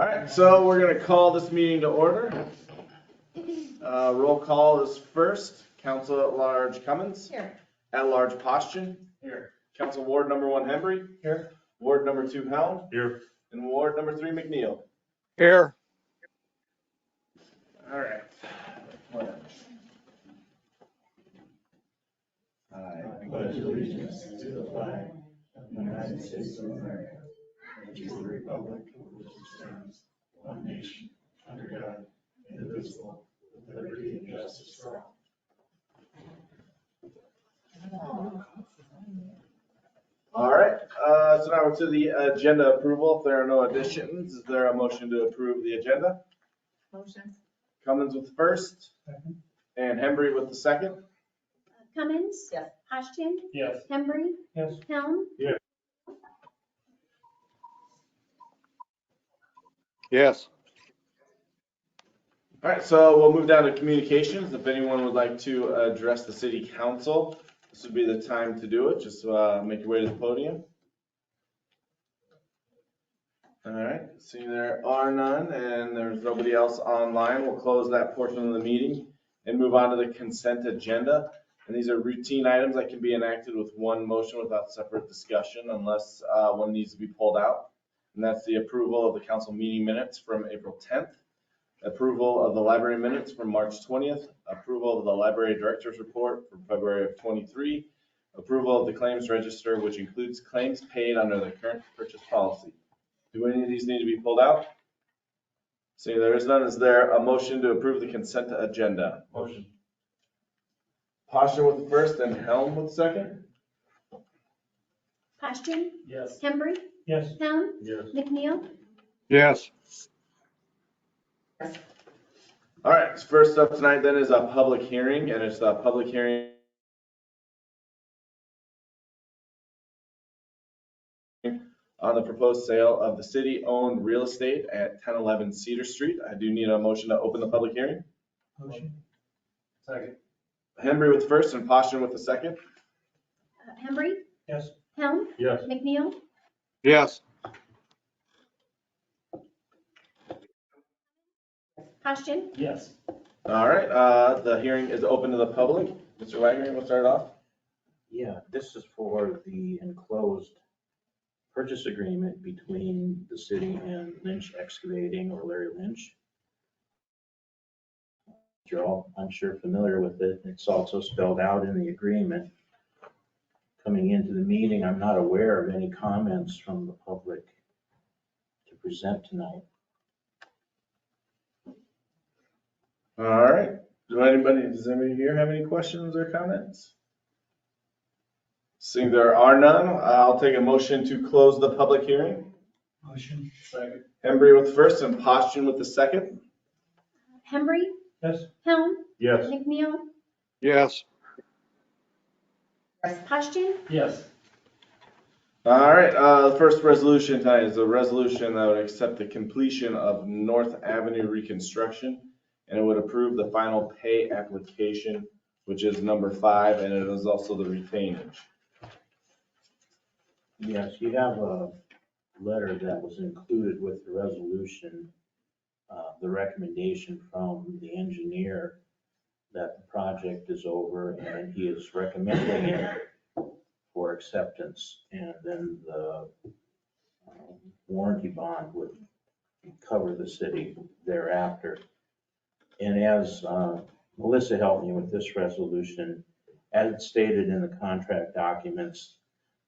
All right, so we're going to call this meeting to order. Roll call is first. Council at Large Cummins. Here. At Large Postian. Here. Council Ward number 1 Hembry. Here. Ward number 2 Helm. Here. And Ward number 3 McNeil. Here. All right. I pledge allegiance to the flag of the United States of America and to the republic for which it stands, one nation, under God, indivisible, with liberty and justice for all. All right, so now we're to the agenda approval. If there are no additions, is there a motion to approve the agenda? Motion. Cummins with the first. And Hembry with the second. Cummins? Yes. Postian? Yes. Hembry? Yes. Helm? Yes. All right, so we'll move down to communications. If anyone would like to address the city council, this would be the time to do it. Just make your way to the podium. All right, see there are none and there's nobody else online. We'll close that portion of the meeting and move on to the consent agenda. And these are routine items that can be enacted with one motion without separate discussion unless one needs to be pulled out. And that's the approval of the council meeting minutes from April 10th, approval of the library minutes from March 20th, approval of the library director's report from February of 23, approval of the claims register, which includes claims paid under the current purchase policy. Do any of these need to be pulled out? Seeing there is none, is there a motion to approve the consent agenda? Motion. Posture with the first and Helm with the second. Postian? Yes. Hembry? Yes. Helm? Yes. McNeil? Yes. All right, first up tonight then is a public hearing, and it's a public hearing on the proposed sale of the city-owned real estate at 1011 Cedar Street. I do need a motion to open the public hearing. Motion. Second. Hembry with the first and Posture with the second. Hembry? Yes. Helm? Yes. McNeil? Yes. Postian? Yes. All right, the hearing is open to the public. Mr. Wagner, we'll start off. Yeah, this is for the enclosed purchase agreement between the city and Lynch Excavating, or Larry Lynch. You're all, I'm sure, familiar with it. It's also spelled out in the agreement. Coming into the meeting, I'm not aware of any comments from the public to present tonight. All right, does anybody here have any questions or comments? Seeing there are none, I'll take a motion to close the public hearing. Motion. Second. Hembry with the first and Posture with the second. Hembry? Yes. Helm? Yes. McNeil? Yes. Postian? Yes. All right, the first resolution tonight is a resolution that would accept the completion of North Avenue reconstruction, and it would approve the final pay application, which is number 5, and it is also the retainage. Yes, you have a letter that was included with the resolution, the recommendation from the engineer that the project is over and he is recommending it for acceptance. And then the warranty bond would cover the city thereafter. And as Melissa helped me with this resolution, as stated in the contract documents,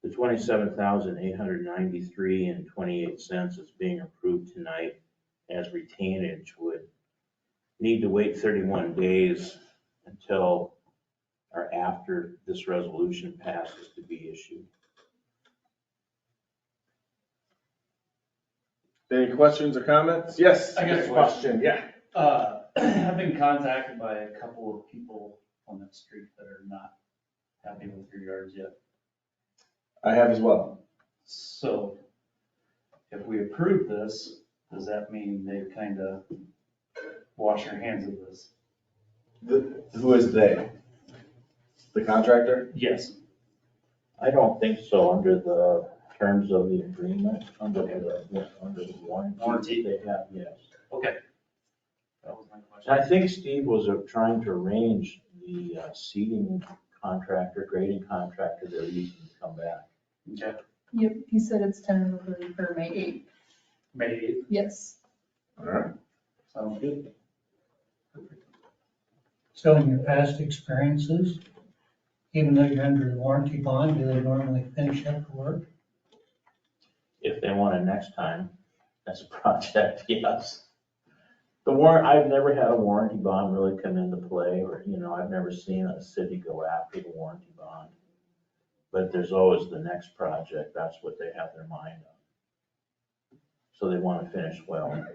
the $27,893.28 is being approved tonight as retainage. Would need to wait 31 days until or after this resolution passes to be issued. Any questions or comments? Yes. I got a Mr. Posture, yeah. I've been contacted by a couple of people on that street that are not happy with your yards yet. I have as well. So if we approve this, does that mean they kind of wash their hands of this? Who is they? The contractor? Yes. I don't think so under the terms of the agreement under the warranty they have, yes. Okay. That was my question. I think Steve was trying to arrange the seating contractor, grading contractor they're using to come back. Okay. Yep, he said it's tentatively for May 8th. May 8th, Yes. All right. sounds good. So in your past experiences, even though you're under warranty bond, do they normally finish up the work? If they want it next time, as a project, yes. I've never had a warranty bond really come into play, or, I've never seen a city go after the warranty bond. But there's always the next project, that's what they have their mind on. So they want to finish well.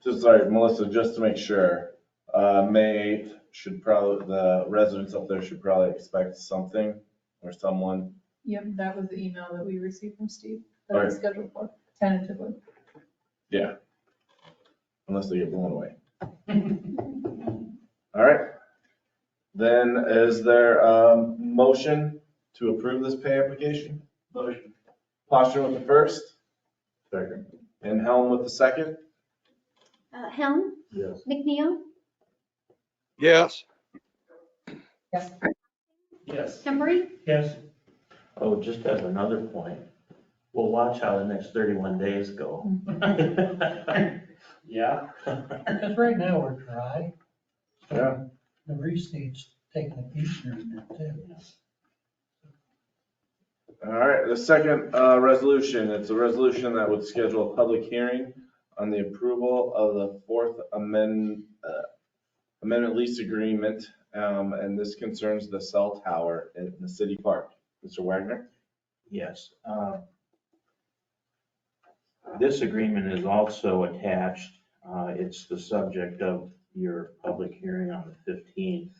Just sorry, Melissa, just to make sure, May 8th the residents up there should probably expect something or someone. Yep, that was the email that we received from Steve, that Alright. was scheduled for, tentatively. Yeah. Unless they get blown away. All right. Then is there a motion to approve this pay application? Motion. Posture with the first. Second. And Helm with the second. Helm, Yes. McNeil, Yes. Yes. Yes. Hembry, Yes. Oh, just as another point, we'll watch how the next 31 days go. Yeah. Because right now we're dry. Yeah. The restate's taking a beat here and there too. All right, the second resolution, it's a resolution that would schedule a public hearing on the approval of the fourth amendment lease agreement. And this concerns the cell tower in the city park. Mr. Wagner? Yes. This agreement is also attached. It's the subject of your public hearing on the 15th.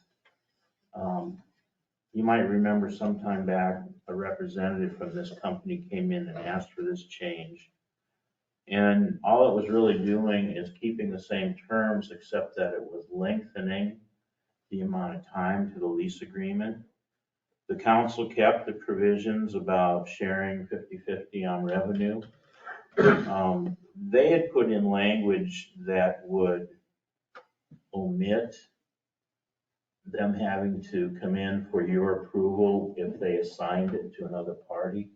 You might remember sometime back, a representative from this company came in and asked for this change. And all it was really doing is keeping the same terms, except that it was lengthening the amount of time to the lease agreement. The council kept the provisions about sharing 50-50 on revenue. They had put in language that would omit them having to come in for your approval if they assigned it to another party.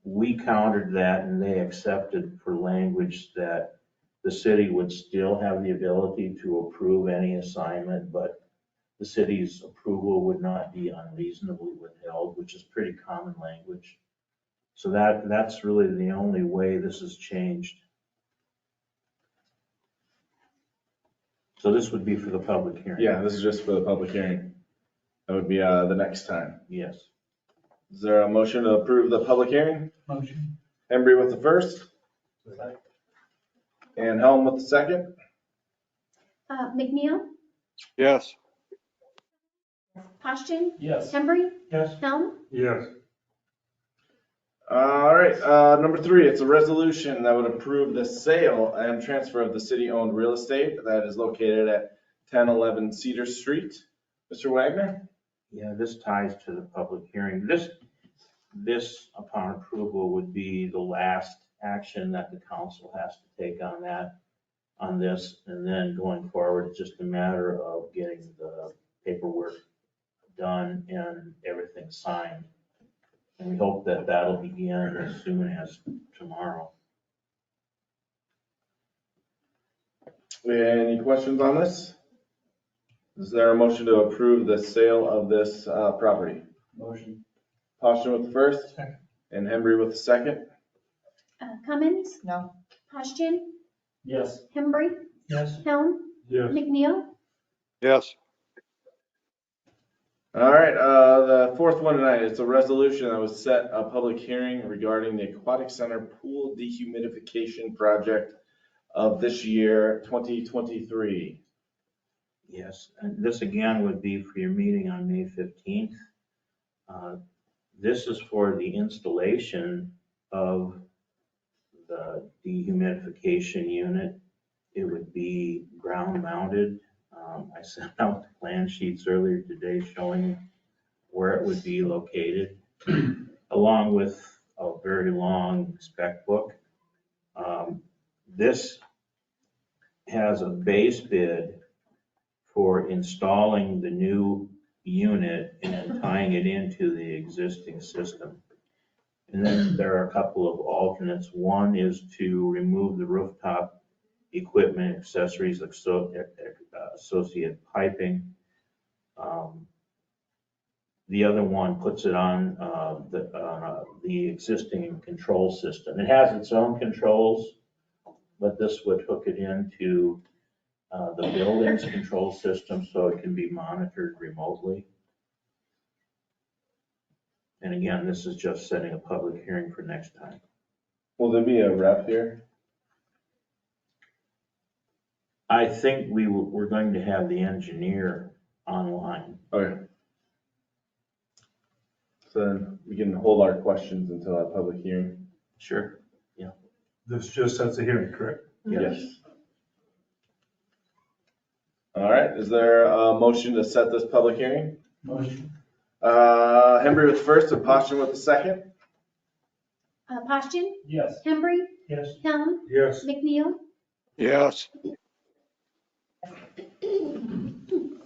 We countered that and they accepted for language that the city would still have the ability to approve any assignment, but the city's approval would not be unreasonably withheld, which is pretty common language. So that's really the only way this has changed. So this would be for the public hearing? Yeah, this is just for the public hearing. That would be the next time. Yes. Is there a motion to approve the public hearing? Motion. Embry with the first. And Helm with the second. McNeil, Yes. Poston, Yes. Hembry, Yes. Helm, Yes. All right, number 3, it's a resolution that would approve the sale and transfer of the city-owned real estate that is located at 1011 Cedar Street. Mr. Wagner? Yeah, this ties to the public hearing. This upon approval would be the last action that the council has to take on this. And then going forward, it's just a matter of getting the paperwork done and everything signed. And we hope that that'll begin as soon as tomorrow. Any questions on this? Is there a motion to approve the sale of this property? Motion. Poston with the first Second. and Embry with the second. Cummins, No. Poston, Yes. Hembry, Yes. Helm, Yes. McNeil, Yes. All right, the fourth one tonight, it's a resolution that was set a public hearing regarding the Aquatic Center Pool Dehumidification Project of this year, 2023. Yes, and this again would be for your meeting on May 15th. This is for the installation of the dehumidification unit. It would be ground mounted. I sent out the plan sheets earlier today showing where it would be located. along with a very long spec book. This has a base bid for installing the new unit and tying it into the existing system. And then there are a couple of alternates. One is to remove the rooftop equipment, accessories, associated piping. The other one puts it on the existing control system. It has its own controls, but this would hook it into the building's control system so it can be monitored remotely. And again, this is just setting a public hearing for next time. Will there be a rep here? I think we're going to have the engineer online. Okay. So then we can hold our questions until that public hearing. Sure. This just sets a hearing, correct? Yes. All right, is there a motion to set this public hearing? Motion. Hembry with first and Poston with the second? Posturing, Yes. Hembry, Yes. Helm, Yes. McNeil. Yes.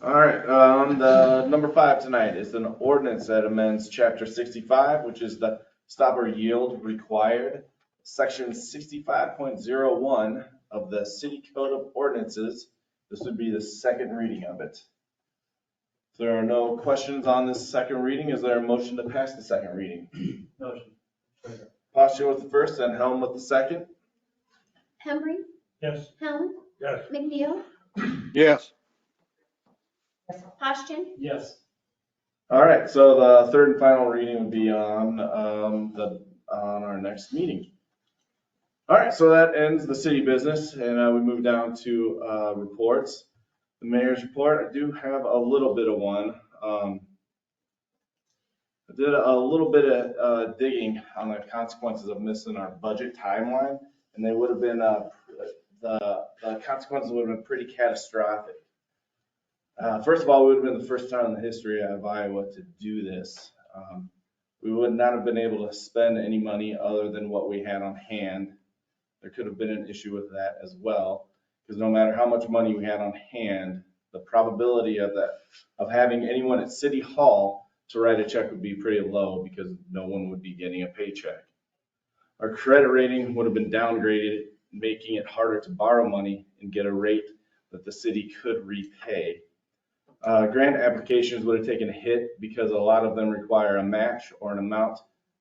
All right, the number 5 tonight is an ordinance that amends chapter 65, which is the stop or yield required, section 65.01 of the City Code of Ordinances. This would be the second reading of it. If there are no questions on this second reading, is there a motion to pass the second reading? Motion. Posture with the first and Helm with the second. Hembry, Yes. Helm, Yes. McNeil, Yes. Posturing, Yes. All right, so the third and final reading would be on our next meeting. All right, so that ends the city business, and we move down to reports. The mayor's report, I do have a little bit of one. I did a little bit of digging on the consequences of missing our budget timeline, and they would have been, the consequences would have been pretty catastrophic. First of all, it would have been the first time in the history of Iowa to do this. We would not have been able to spend any money other than what we had on hand. There could have been an issue with that as well, because no matter how much money we had on hand, the probability of having anyone at City Hall to write a check would be pretty low because no one would be getting a paycheck. Our credit rating would have been downgraded, making it harder to borrow money and get a rate that the city could repay. Grant applications would have taken a hit because a lot of them require a match or an amount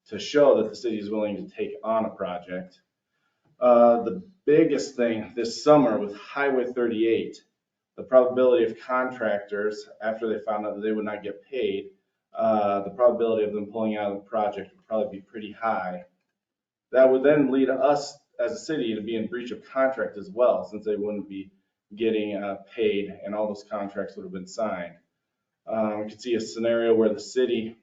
to show that the city is willing to take on a project. The biggest thing this summer with Highway 38, the probability of contractors, after they found out that they would not get paid, the probability of them pulling out of the project would probably be pretty high. That would then lead us as a city to be in breach of contract as well, since they wouldn't be getting paid and all those contracts would have been signed. We could see a scenario where the city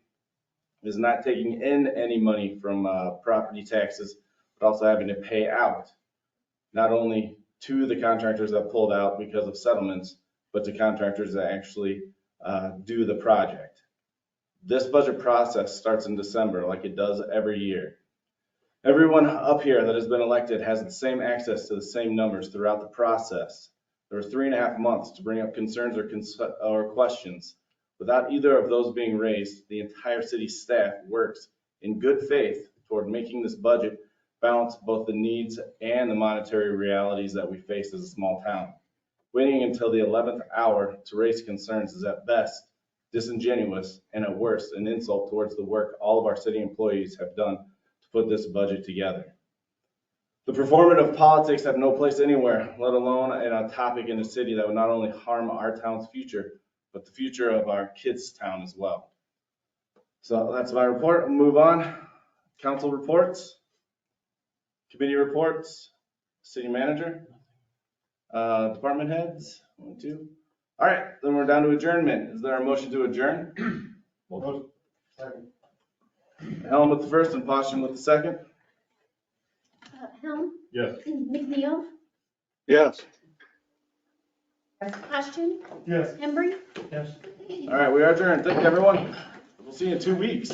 is not taking in any money from property taxes, but also having to pay out, not only to the contractors that pulled out because of settlements, but to contractors that actually do the project. This budget process starts in December like it does every year. Everyone up here that has been elected has the same access to the same numbers throughout the process. There was 3.5 months to bring up concerns or questions. Without either of those being raised, the entire city staff works in good faith toward making this budget balance both the needs and the monetary realities that we face as a small town. Waiting until the 11th hour to raise concerns is at best disingenuous and at worst an insult towards the work all of our city employees have done to put this budget together. The performative politics have no place anywhere, let alone in a topic in a city that would not only harm our town's future, but the future of our kids' town as well. So that's my report. We'll move on. Council reports, committee reports, city manager, department heads, 1, 2. All right, then we're down to adjournment. Is there a motion to adjourn? Motion. Second. Helen with the first and Poston with the second. Helm, Yes. McNeil, Yes. Posturing, Yes. Hembry. Yes. All right, we are adjourned. Thank you, everyone. We'll see you in 2 weeks.